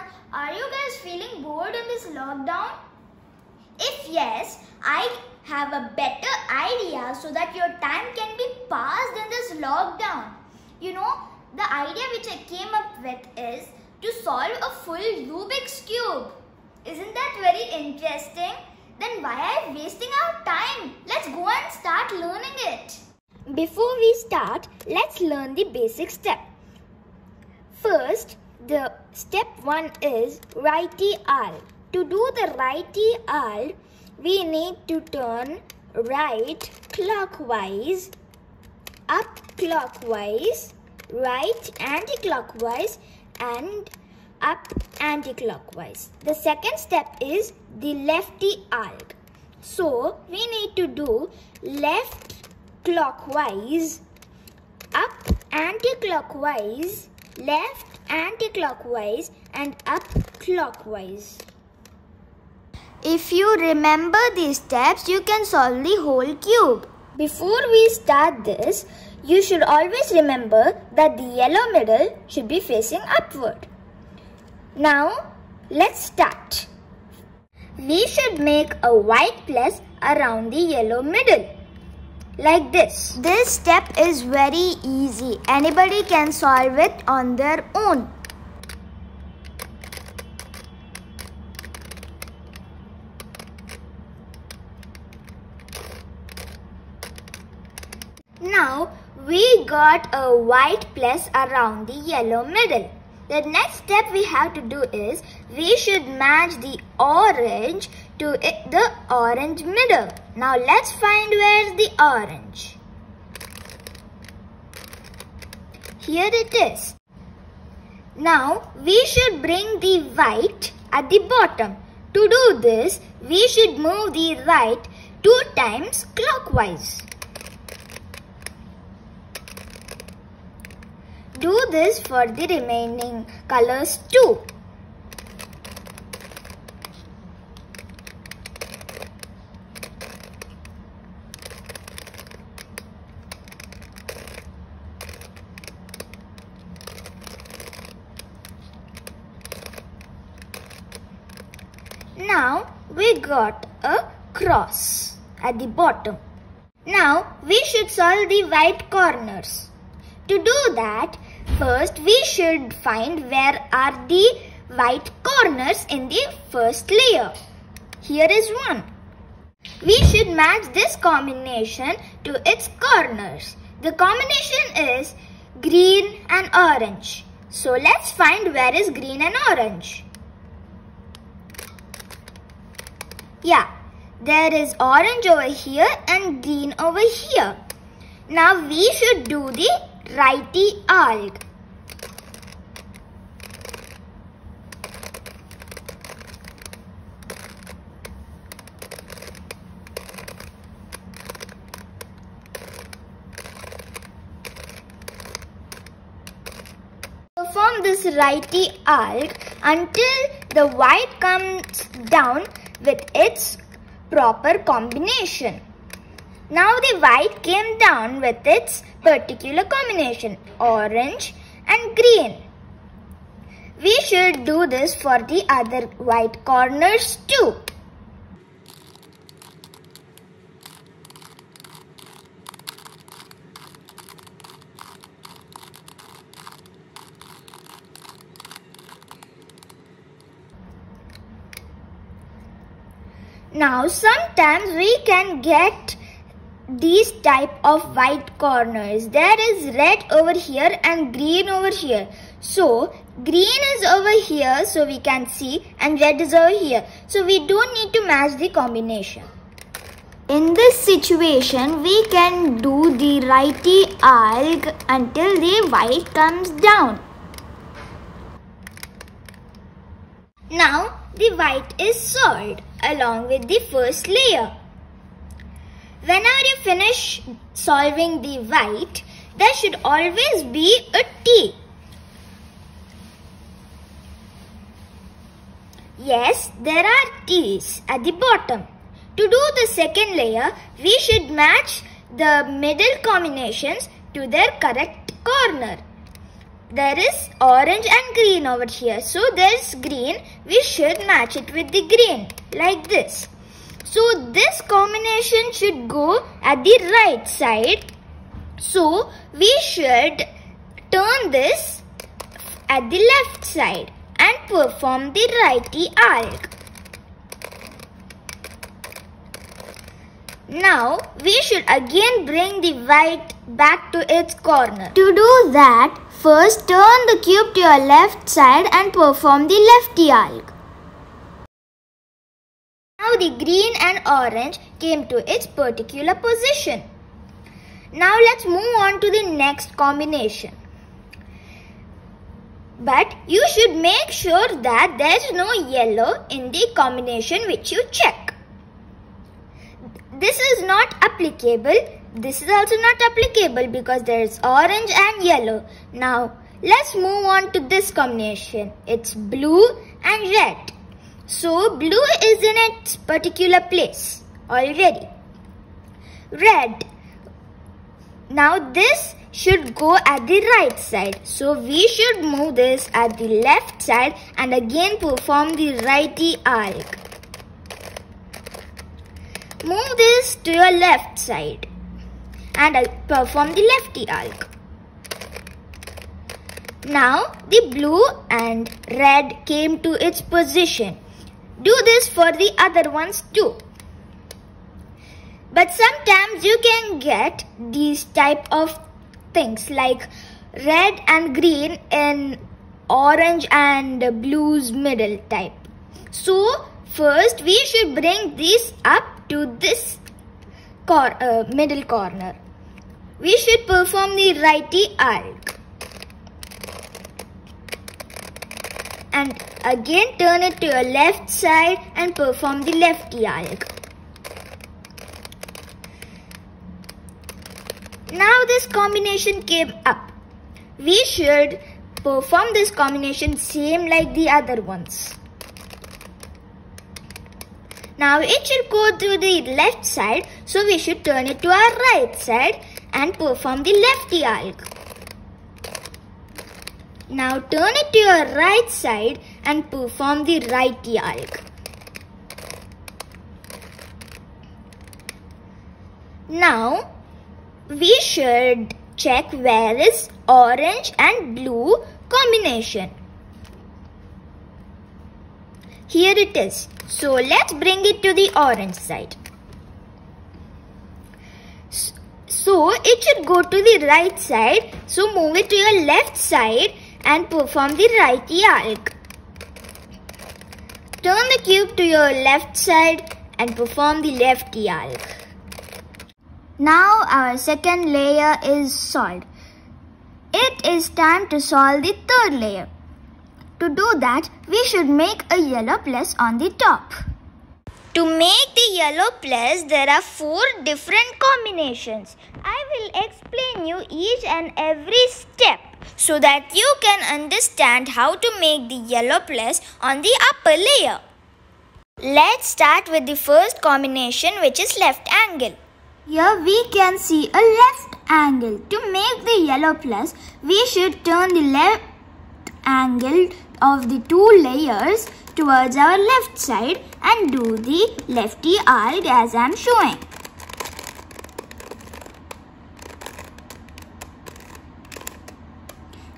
everyone, are you guys feeling bored in this lockdown? If yes, I have a better idea so that your time can be passed in this lockdown. You know, the idea which I came up with is to solve a full Rubik's Cube. Isn't that very interesting? Then why are we wasting our time? Let's go and start learning it. Before we start, let's learn the basic step. First, the step 1 is righty al. To do the righty al, we need to turn right clockwise, up clockwise, right anti-clockwise and up anti-clockwise. The second step is the lefty al. So, we need to do left clockwise, up anti-clockwise, left anti-clockwise and up clockwise. If you remember these steps, you can solve the whole cube. Before we start this, you should always remember that the yellow middle should be facing upward. Now, let's start. We should make a white plus around the yellow middle. Like this. This step is very easy. Anybody can solve it on their own. Now we got a white plus around the yellow middle. The next step we have to do is we should match the orange to the orange middle. Now let's find where's the orange. Here it is. Now we should bring the white at the bottom. To do this, we should move the right 2 times clockwise. Do this for the remaining colors too. Now we got a cross at the bottom. Now we should solve the white corners. To do that, first we should find where are the white corners in the first layer. Here is one. We should match this combination to its corners. The combination is green and orange. So let's find where is green and orange. Yeah, there is orange over here and green over here. Now we should do the righty al. Perform this righty al until the white comes down with its proper combination. Now the white came down with its particular combination, orange and green. We should do this for the other white corners too. Now sometimes we can get these type of white corners. There is red over here and green over here. So green is over here so we can see and red is over here. So we don't need to match the combination. In this situation we can do the righty al until the white comes down. Now the white is solved along with the first layer. Whenever you finish solving the white, there should always be a T. Yes, there are T's at the bottom. To do the second layer, we should match the middle combinations to their correct corner. there is orange and green over here. So there is green. We should match it with the green like this. So this combination should go at the right side. So we should turn this at the left side and perform the righty arc. Now we should again bring the white back to its corner. To do that, first turn the cube to your left side and perform the lefty arc. Now the green and orange came to its particular position. Now let's move on to the next combination. But you should make sure that there is no yellow in the combination which you check. This is not applicable. This is also not applicable because there is orange and yellow. Now let's move on to this combination. It's blue and red. So blue is in its particular place already. Red. Now this should go at the right side. So we should move this at the left side and again perform the righty arc. Move this to your left side and perform the lefty arc. Now the blue and red came to its position. Do this for the other ones too. But sometimes you can get these type of things like red and green in orange and blue's middle type. So first we should bring this up to this middle corner. We should perform the righty arc. And again turn it to your left side and perform the lefty arc. Now this combination came up. We should perform this combination same like the other ones. Now it should go to the left side, so we should turn it to our right side and perform the lefty arc. Now turn it to your right side and perform the righty arc. Now we should check where is orange and blue combination. Here it is. So let's bring it to the orange side. So it should go to the right side. So move it to your left side and perform the righty arc. Turn the cube to your left side and perform the lefty arc. Now our second layer is solved. It is time to solve the third layer. To do that, we should make a yellow plus on the top. To make the yellow plus, there are 4 different combinations. I will explain you each and every step so that you can understand how to make the yellow plus on the upper layer. Let's start with the first combination, which is left angle. Here we can see a left angle. To make the yellow plus, we should turn the left angle of the 2 layers towards our left side and do the lefty arc as I am showing.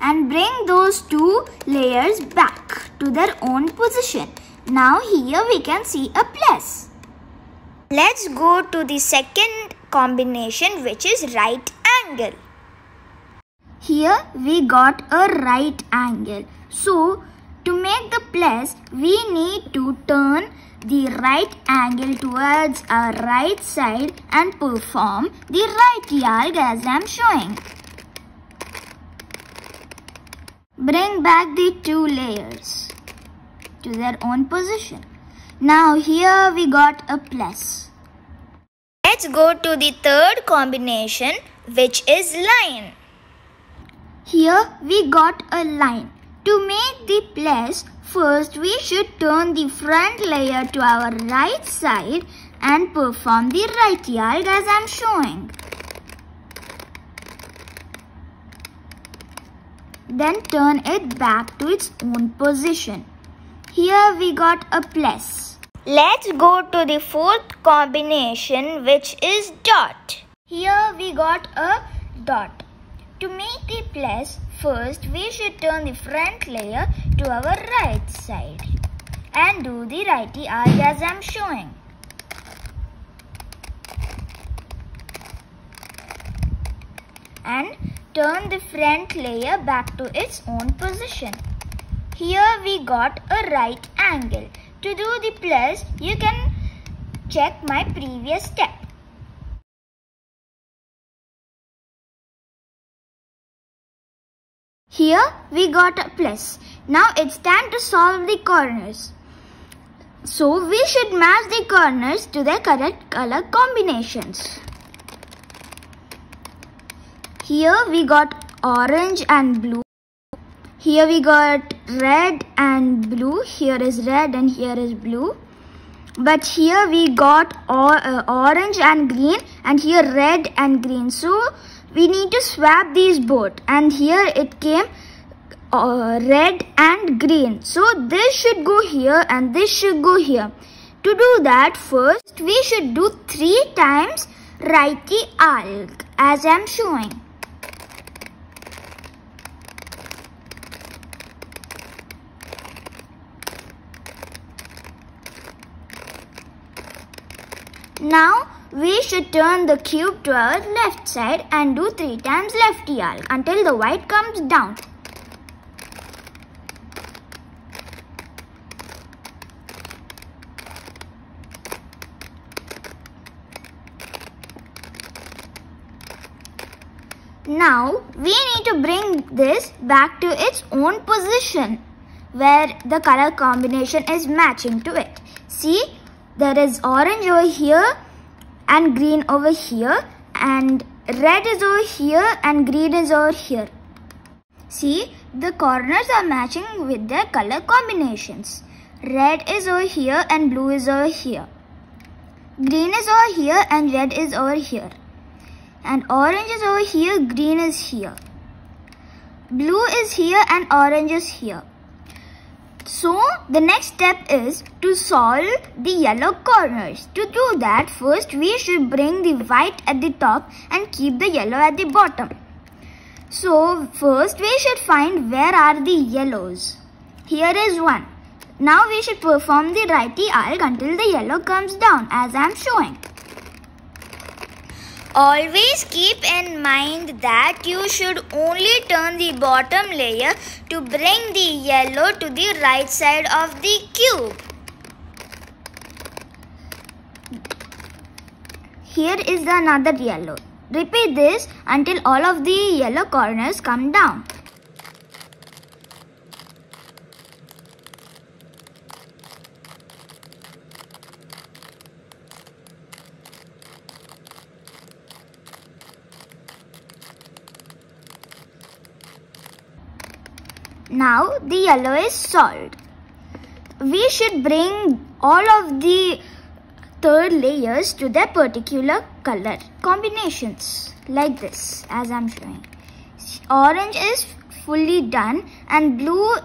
And bring those 2 layers back to their own position. Now here we can see a plus. Let's go to the second combination, which is right angle. Here we got a right angle. So to make the plus, we need to turn the right angle towards our right side and perform the righty arc as I am showing. Bring back the 2 layers to their own position. Now here we got a plus. Let's go to the third combination, which is line. Here we got a line. To make the plus, first we should turn the front layer to our right side and perform the righty arc as I am showing. Then turn it back to its own position. Here we got a plus. Let's go to the fourth combination, which is dot. Here we got a dot. To make the plus, first we should turn the front layer to our right side and do the righty arc as I am showing. And turn the front layer back to its own position. Here we got a right angle. To do the plus, you can check my previous step. Here we got a plus. Now it's time to solve the corners. So we should match the corners to the correct color combinations. Here we got orange and blue. Here we got red and blue. Here is red and here is blue. But here we got orange and green, and here red and green. So we need to swap these both, and here it came red and green. So this should go here and this should go here. To do that, first we should do 3 times righty arc as I am showing. Now we should turn the cube to our left side and do 3 times lefty arc until the white comes down. Now we need to bring this back to its own position where the color combination is matching to it. See, there is orange over here and green over here, and red is over here and green is over here. See, the corners are matching with their color combinations. Red is over here and blue is over here. Green is over here and red is over here. And orange is over here, green is here. Blue is here and orange is here. So the next step is to solve the yellow corners. To do that, first we should bring the white at the top and keep the yellow at the bottom. So first we should find where are the yellows. Here is one. Now we should perform the righty arc until the yellow comes down as I am showing. Always keep in mind that you should only turn the bottom layer to bring the yellow to the right side of the cube. Here is another yellow. Repeat this until all of the yellow corners come down. Now the yellow is solved. We should bring all of the third layers to their particular color combinations like this as I am showing. Orange is fully done, and blue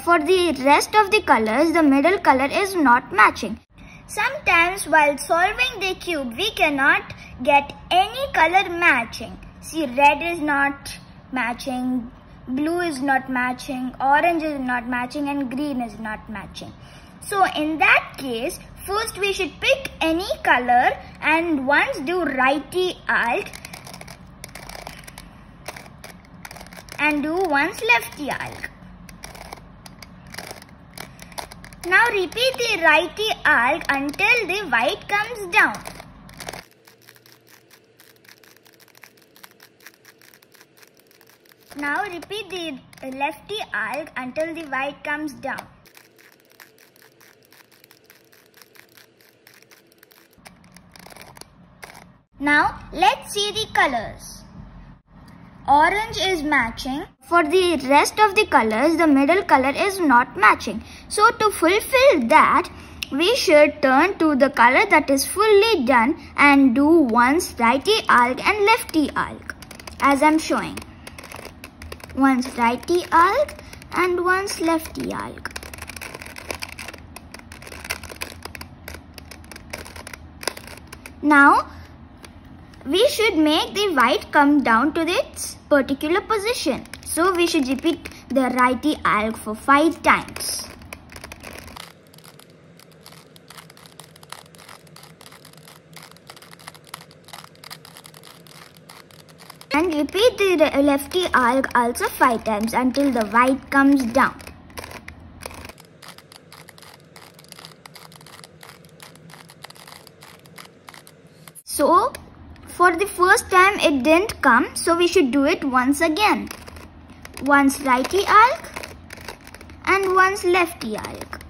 for the rest of the colors, the middle color is not matching. Sometimes while solving the cube we cannot get any color matching. See, red is not matching, blue is not matching, orange is not matching, and green is not matching. So in that case, first we should pick any color and once do righty arc and do once lefty arc. Now repeat the righty arc until the white comes down. Now repeat the lefty arc until the white comes down. Now let's see the colors. Orange is matching. For the rest of the colors, the middle color is not matching. So to fulfill that, we should turn to the color that is fully done and do once righty arc and lefty arc as I am showing. one's righty alg and one's lefty alg. Now, we should make the white come down to its particular position. So, we should repeat the righty alg for 5 times. And repeat the lefty alg also 5 times until the white comes down. So, for the first time it didn't come, so we should do it once again. One's righty alg and one's lefty alg.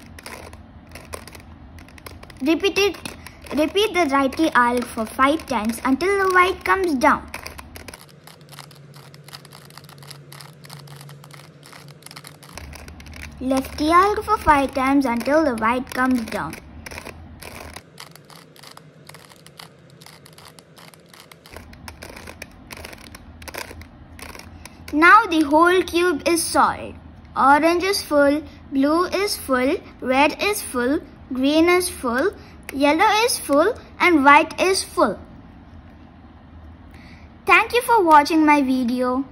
Repeat the righty alg for 5 times until the white comes down. Lefty alg for 5 times until the white comes down. Now the whole cube is solved. Orange is full, blue is full, red is full, green is full, yellow is full, and white is full. Thank you for watching my video.